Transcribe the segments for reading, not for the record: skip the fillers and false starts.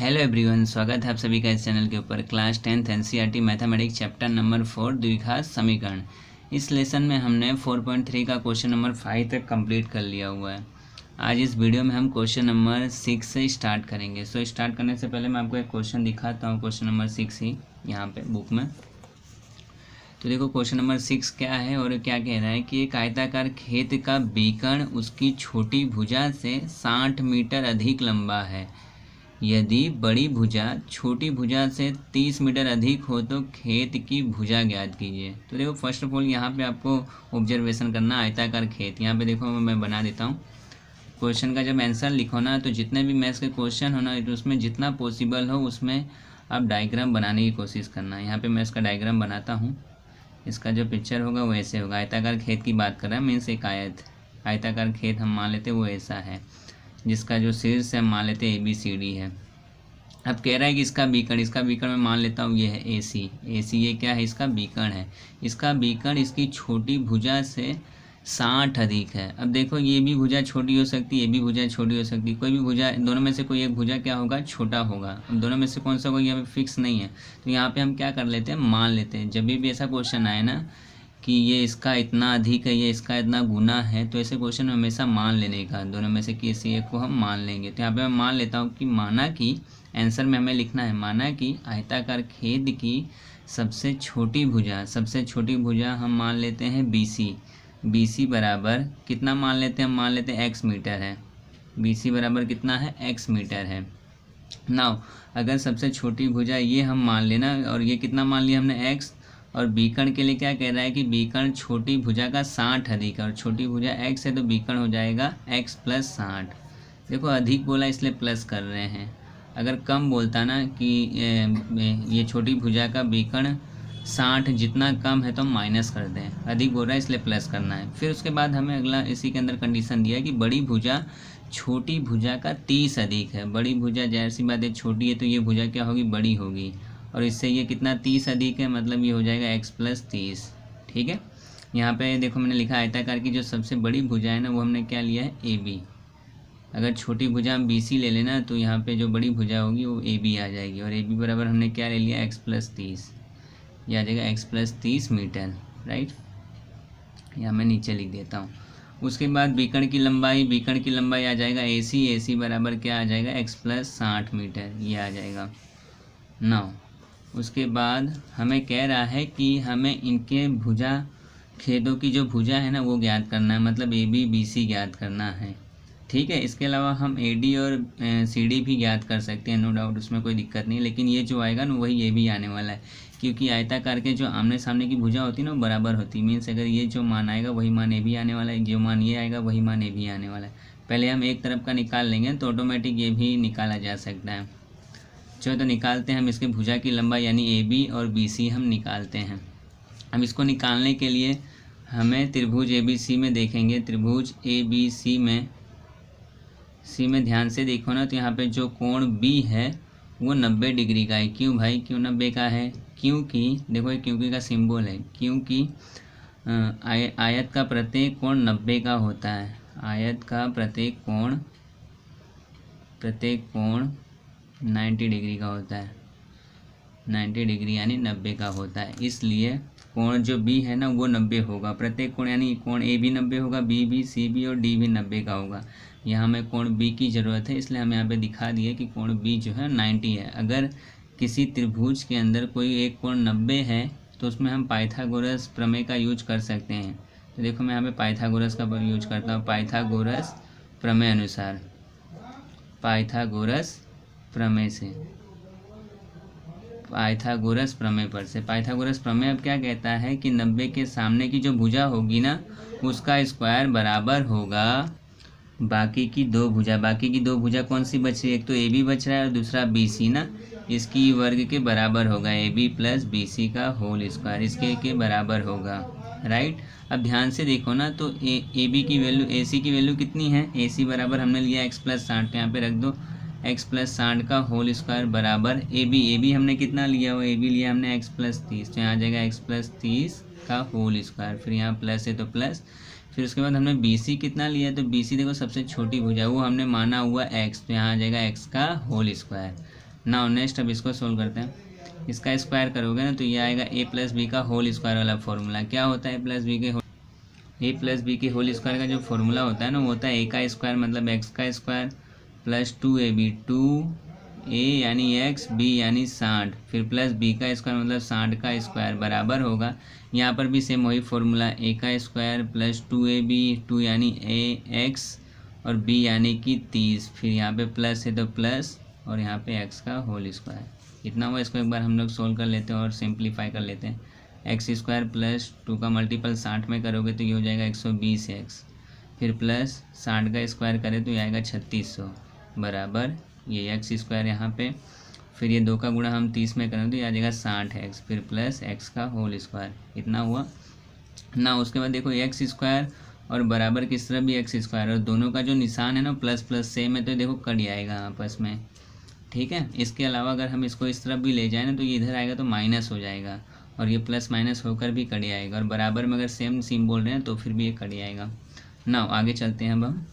Hello everyone, स्वागत है आप सभी का इस चैनल के ऊपर। Class 10th NCERT mathematics chapter number 4 द्विघात समीकरण। इस लेसन में हमने 4.3 का क्वेश्चन नंबर 5 तक कंप्लीट कर लिया हुआ है। आज इस वीडियो में हम क्वेश्चन नंबर 6 से स्टार्ट करेंगे। सो स्टार्ट करने से पहले मैं आपको एक क्वेश्चन दिखाता हूँ, क्वेश्चन नंबर 6 ही यहाँ पे बुक में। तो देखो क्वेश्चन नंबर 6 क्या है और क्या कह रहा है कि एक आयताकार खेत का बीकण उसकी छोटी भुजा से 60 मीटर अधिक लंबा है। यदि बड़ी भुजा छोटी भुजा से 30 मीटर अधिक हो तो खेत की भुजा ज्ञात कीजिए। तो देखो फर्स्ट ऑफ ऑल यहाँ पे आपको ऑब्जर्वेशन करना, आयताकार खेत। यहाँ पे देखो मैं बना देता हूँ। क्वेश्चन का जब आंसर लिखो ना तो जितने भी मैथ्स के क्वेश्चन हो ना तो उसमें जितना पॉसिबल हो उसमें आप डायग्राम बनाने की कोशिश करना। यहाँ पे मैं इसका डायग्राम बनाता हूँ। इसका जो पिक्चर होगा वो ऐसे होगा। आयताकार खेत की बात कर रहा है, मीन्स एक आयताकार खेत हम मान लेते वो ऐसा है, जिसका जो शीर्ष है मान लेते ABCD है। अब कह रहा है कि इसका बीकण मैं मान लेता हूँ ये है AC। ये क्या है? इसका बीकण है। इसका बीकण इसकी छोटी भुजा से 60 अधिक है। अब देखो ये भी भुजा छोटी हो सकती है, ये भी भुजा छोटी हो सकती है। कोई भी भुजा, दोनों में से कोई एक भुजा क्या होगा? छोटा होगा। अब दोनों में से कौन सा होगा यहाँ पे फिक्स नहीं है। तो यहाँ पे हम क्या कर लेते हैं, मान लेते हैं। जब भी ऐसा क्वेश्चन आए ना कि ये इसका इतना अधिक है, ये इसका इतना गुना है, तो ऐसे क्वेश्चन में हमेशा मान लेने का, दोनों में से किसी एक को हम मान लेंगे। तो यहाँ पे मैं मान लेता हूँ कि माना कि आंसर में हमें लिखना है, माना कि आयताकार खेत की सबसे छोटी भुजा हम मान लेते हैं BC बराबर कितना मान लेते हैं? हम मान लेते हैं x मीटर है। BC बराबर कितना है? x मीटर है। नाउ अगर सबसे छोटी भुजा ये हम मान लेना, और ये कितना मान लिया हमने? x। और बीकण के लिए क्या कह रहा है कि बीकण छोटी भुजा का 60 अधिक है, और छोटी भुजा x है तो बीकण हो जाएगा x + 60। देखो अधिक बोला इसलिए प्लस कर रहे हैं। अगर कम बोलता ना कि ये छोटी भुजा का बीकण 60 जितना कम है तो हम माइनस कर दें, अधिक बोल रहा है इसलिए प्लस करना है। फिर उसके बाद हमें अगला इसी के अंदर कंडीशन दिया है कि बड़ी भुजा छोटी भुजा का 30 अधिक है। बड़ी भुजा जाहिर सी बात है छोटी है तो ये भुजा क्या होगी? बड़ी होगी। और इससे ये कितना 30 अधिक है, मतलब ये हो जाएगा x + 30। ठीक है। यहाँ पे देखो मैंने लिखा आयताकार की जो सबसे बड़ी भुजा है ना वो हमने क्या लिया है? AB। अगर छोटी भुजा हम BC ले लेना तो यहाँ पे जो बड़ी भुजा होगी वो AB आ जाएगी, और AB बराबर हमने क्या ले लिया? x + 30। ये आ जाएगा x + 30 मीटर, राइट। यहाँ मैं नीचे लिख देता हूँ। उसके बाद बीकण की लंबाई आ जाएगा AC बराबर क्या आ जाएगा? x + 60 मीटर, ये आ जाएगा। नाउ उसके बाद हमें कह रहा है कि हमें इनके खेतों की जो भुजा है ना वो ज्ञात करना है, मतलब AB BC ज्ञात करना है। ठीक है। इसके अलावा हम AD और CD भी ज्ञात कर सकते हैं, नो डाउट, उसमें कोई दिक्कत नहीं। लेकिन ये जो आएगा ना वही AB आने वाला है, क्योंकि आयताकार के जो आमने सामने की भुजा होती है ना वो बराबर होती है। मीन्स अगर ये जो मान आएगा वही मान AB आने वाला है, जो मान ये आएगा वही मान AB आने वाला है। पहले हम एक तरफ का निकाल लेंगे तो ऑटोमेटिक ये भी निकाला जा सकता है। चलो तो निकालते हैं हम इसके भुजा की लंबाई, यानी AB और BC हम निकालते हैं। हम इसको निकालने के लिए हमें त्रिभुज ABC में देखेंगे। त्रिभुज ABC में ध्यान से देखो ना तो यहाँ पे जो कोण B है वो 90 डिग्री का है। क्यों भाई? क्यों 90 का है? क्योंकि देखो ये क्योंकि का सिंबल है, क्योंकि आयत का प्रत्येक कोण 90 का होता है। आयत का प्रत्येक कोण 90 डिग्री का होता है। 90 डिग्री यानी 90 का होता है। इसलिए कोण जो B है ना वो 90 होगा। प्रत्येक कोण यानी कोण A भी 90 होगा, B भी, C भी और D भी 90 का होगा। यहाँ हमें कोण B की ज़रूरत है, इसलिए हम यहाँ पे दिखा दिए कि कोण B जो है 90 है। अगर किसी त्रिभुज के अंदर कोई एक कोण 90 है तो उसमें हम पाइथागोरस प्रमेय का यूज कर सकते हैं। तो देखो मैं यहाँ पे पाइथागोरस का यूज करता हूँ। पाइथागोरस प्रमेय अनुसार, पाइथागोरस प्रमेय अब क्या कहता है कि 90 के सामने की जो भुजा होगी ना उसका स्क्वायर बराबर होगा बाकी की दो भुजा कौन सी बच रही है? एक तो AB बच रहा है और दूसरा BC ना, इसकी वर्ग के बराबर होगा। AB + BC का होल स्क्वायर इसके के बराबर होगा, राइट। अब ध्यान से देखो ना तो AB की वैल्यू, AC की वैल्यू कितनी है? AC बराबर हमने लिया x + 60, यहाँ पे रख दो x + 60 का होल स्क्वायर बराबर AB हमने कितना लिया हुआ? AB लिया हमने x + 30, तो यहाँ आ जाएगा x + 30 का होल स्क्वायर। फिर यहाँ प्लस है तो प्लस, फिर उसके बाद हमने BC कितना लिया? तो BC देखो सबसे छोटी भुजा वो हमने माना हुआ x, तो यहाँ आ जाएगा x का होल स्क्वायर। नाउ नेक्स्ट अब इसको सोल्व करते हैं। इसका स्क्वायर करोगे ना तो ये आएगा ए प्लस बी का होल स्क्वायर वाला फॉर्मूला। क्या होता है ए प्लस बी के होल स्क्वायर का जो फॉर्मूला होता है ना वो होता है ए का स्क्वायर मतलब एक्स का स्क्वायर प्लस 2ab, 2a यानी एक्स, बी यानी 60, फिर प्लस बी का स्क्वायर मतलब 60 का स्क्वायर बराबर होगा। यहाँ पर भी सेम वही फॉर्मूला ए का स्क्वायर प्लस 2ab, 2 यानी ए एक्स और बी यानी कि 30, फिर यहाँ पे प्लस है तो प्लस और यहाँ पे एक्स का होल स्क्वायर। इतना हुआ। इसको एक बार हम लोग सोल्व कर लेते हैं और सिंप्लीफाई कर लेते हैं। एक्स स्क्वायर प्लस 2 का मल्टीपल 60 में करोगे तो ये हो जाएगा 120 एक्स, फिर प्लस 60 का स्क्वायर करें तो ये आएगा 3600 बराबर ये एक्स स्क्वायर यहाँ पे, फिर ये 2 का गुणा हम 30 में करें तो ये आ जाएगा 60 एक्स, फिर प्लस एक्स का होल स्क्वायर। इतना हुआ ना। उसके बाद देखो एक्स स्क्वायर और बराबर किस तरफ भी एक्स स्क्वायर, और दोनों का जो निशान है ना प्लस प्लस सेम है तो देखो कट जाएगा आपस में, ठीक है। इसके अलावा अगर हम इसको इस तरफ भी ले जाए ना तो ये इधर आएगा तो माइनस हो जाएगा और ये प्लस माइनस होकर भी कट जाएगा, और बराबर में अगर सेम सिम बोल रहे हैं तो फिर भी ये कट जाएगा ना। आगे चलते हैं अब हम।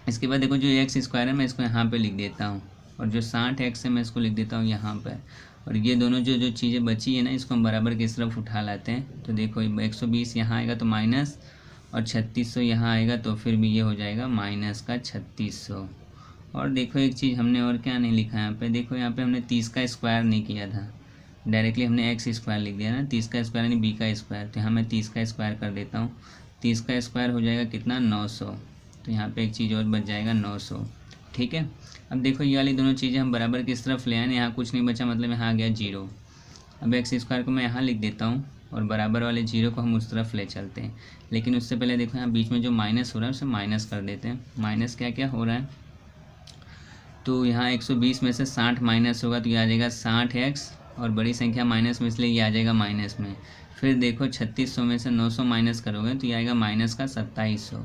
इसके बाद देखो जो एक्स स्क्वायर है मैं इसको यहाँ पे लिख देता हूँ और जो 60 एक्स है मैं इसको लिख देता हूँ यहाँ पर, और ये दोनों जो चीज़ें बची है ना इसको हम बराबर की तरफ उठा लाते हैं। तो देखो 120 यहाँ आएगा तो माइनस और 3600 यहाँ आएगा तो फिर भी ये हो जाएगा माइनस का 3600। और देखो एक चीज़ हमने और क्या नहीं लिखा यहाँ पे, देखो यहाँ पे हमने 30 का स्क्वायर नहीं किया था, डायरेक्टली हमने एक्स स्क्वायर लिख दिया ना। 30 का स्क्वायर यानी बी का स्क्वायर, तो यहाँ मैं 30 का स्क्वायर कर देता हूँ। 30 का स्क्वायर हो जाएगा कितना 900, तो यहाँ पे एक चीज़ और बच जाएगा 900, ठीक है। अब देखो ये वाली दोनों चीज़ें हम बराबर किस तरफ ले आए, यहाँ कुछ नहीं बचा मतलब यहाँ आ गया 0। अब एक्स स्क्वायर को मैं यहाँ लिख देता हूँ और बराबर वाले 0 को हम उस तरफ ले चलते हैं, लेकिन उससे पहले देखो यहाँ बीच में जो माइनस हो रहा है उसे माइनस कर देते हैं। माइनस क्या क्या हो रहा है, तो यहाँ 120 में से 60 माइनस होगा तो ये आ जाएगा 60 एक्स, और बड़ी संख्या माइनस में इसलिए ये आ जाएगा माइनस में। फिर देखो 3600 में से 900 माइनस करोगे तो ये आएगा माइनस का 2700।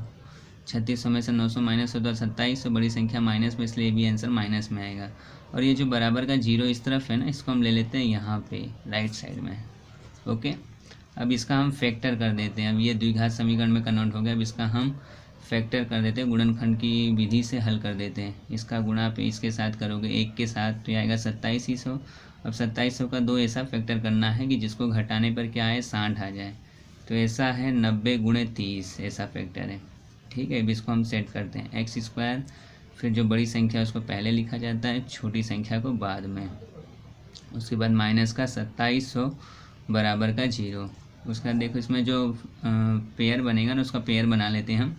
3600 में से 900 माइनस हो तो 2700, बड़ी संख्या माइनस में इसलिए भी आंसर माइनस में आएगा। और ये जो बराबर का 0 इस तरफ है ना इसको हम ले लेते हैं यहाँ पे राइट साइड में, ओके। अब इसका हम फैक्टर कर देते हैं। अब ये द्विघात समीकरण में कन्वर्ट हो गया। अब इसका हम फैक्टर कर देते हैं, गुणनखंड की विधि से हल कर देते हैं। इसका गुणा पे इसके साथ करोगे 1 के साथ तो ये आएगा 2700। अब 2700 का 2 ऐसा फैक्टर करना है कि जिसको घटाने पर क्या आए 60 आ जाए, तो ऐसा है 90 गुणे 30 ऐसा फैक्टर है, ठीक है। अब इसको हम सेट करते हैं एक्स स्क्वायर, फिर जो बड़ी संख्या उसको पहले लिखा जाता है, छोटी संख्या को बाद में। उसके बाद माइनस का 2700 बराबर का 0। उसका देखो इसमें जो पेयर बनेगा ना उसका पेयर बना लेते हैं हम।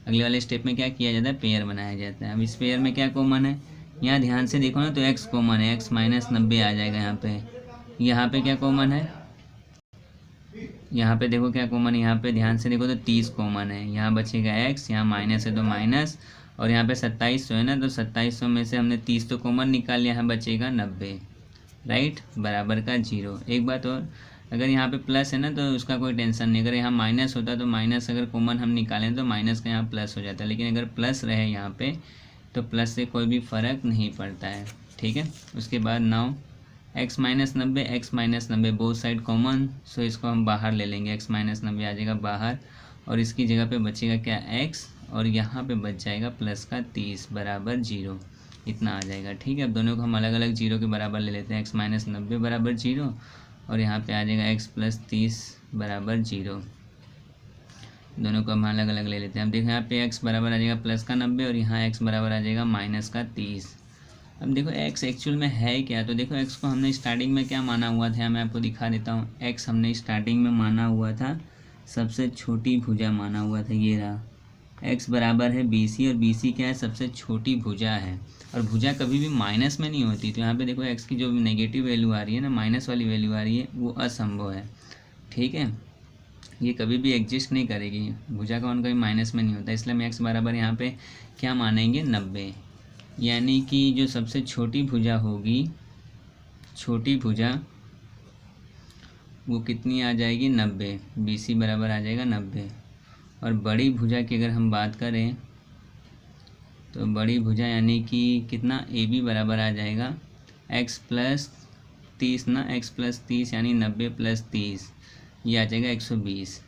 अगले वाले स्टेप में क्या किया जाता है, पेयर बनाया जाता है। अब इस पेयर में क्या कॉमन है, यहाँ ध्यान से देखो ना तो x कॉमन है, x माइनस 90 आ जाएगा यहाँ पे। यहाँ पे क्या कॉमन है, यहाँ पे देखो क्या कॉमन है, यहाँ पे ध्यान से देखो तो 30 कॉमन है, यहाँ बचेगा x, यहाँ माइनस है तो माइनस, और यहाँ पे 2700 है ना तो 2700 में से हमने 30 तो कॉमन निकाल लिया, यहाँ बचेगा 90 राइट बराबर का 0। एक बात और, अगर यहाँ पे प्लस है ना तो उसका कोई टेंशन नहीं, अगर यहाँ माइनस होता तो माइनस अगर कॉमन हम निकालें तो माइनस का यहाँ प्लस हो जाता है, लेकिन अगर प्लस रहे यहाँ पे तो प्लस से कोई भी फ़र्क नहीं पड़ता है, ठीक है। उसके बाद now x minus 90, x minus 90 both side common, so इसको हम बाहर ले लेंगे, x माइनस 90 आ जाएगा बाहर, और इसकी जगह पे बचेगा क्या x, और यहाँ पे बच जाएगा प्लस का 30 बराबर 0, इतना आ जाएगा, ठीक है। अब दोनों को हम अलग अलग 0 के बराबर ले लेते हैं, x माइनस 90 बराबर 0 और यहाँ पे आ जाएगा x प्लस 30 बराबर 0, दोनों को हम अलग अलग ले लेते हैं। अब देखो यहाँ पे x बराबर आ जाएगा प्लस का 90 और यहाँ x बराबर आ जाएगा माइनस का 30। अब देखो x एक्चुअल में है क्या, तो देखो x को हमने स्टार्टिंग में क्या माना हुआ था, मैं आपको दिखा देता हूँ। x हमने स्टार्टिंग में माना हुआ था सबसे छोटी भुजा माना हुआ था, ये रहा x बराबर है BC, और BC क्या है सबसे छोटी भुजा है, और भुजा कभी भी माइनस में नहीं होती। तो यहाँ पे देखो x की जो नेगेटिव वैल्यू आ रही है ना, माइनस वाली वैल्यू आ रही है, वो असंभव है, ठीक है। ये कभी भी एग्जिस्ट नहीं करेगी, भुजा का मान कभी माइनस में नहीं होता, इसलिए हम x बराबर यहाँ पे क्या मानेंगे 90, यानी कि जो सबसे छोटी भुजा होगी, छोटी भुजा वो कितनी आ जाएगी 90, BC बराबर आ जाएगा 90। और बड़ी भुजा की अगर हम बात करें तो बड़ी भुजा यानी कि कितना AB बराबर आ जाएगा x प्लस 30 ना, x प्लस 30 यानी 90 प्लस 30, ये आ जाएगा 120,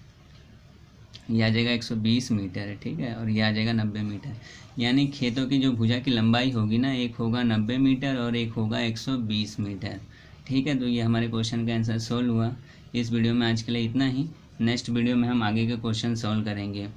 ये आ जाएगा 120 मीटर, ठीक है, और ये आ जाएगा 90 मीटर। यानी खेतों की जो भुजा की लंबाई होगी ना, एक होगा 90 मीटर और एक होगा 120 मीटर, ठीक है। तो ये हमारे क्वेश्चन का आंसर सोल्व हुआ। इस वीडियो में आज के लिए इतना ही। नेक्स्ट वीडियो में हम आगे के क्वेश्चन सॉल्व करेंगे।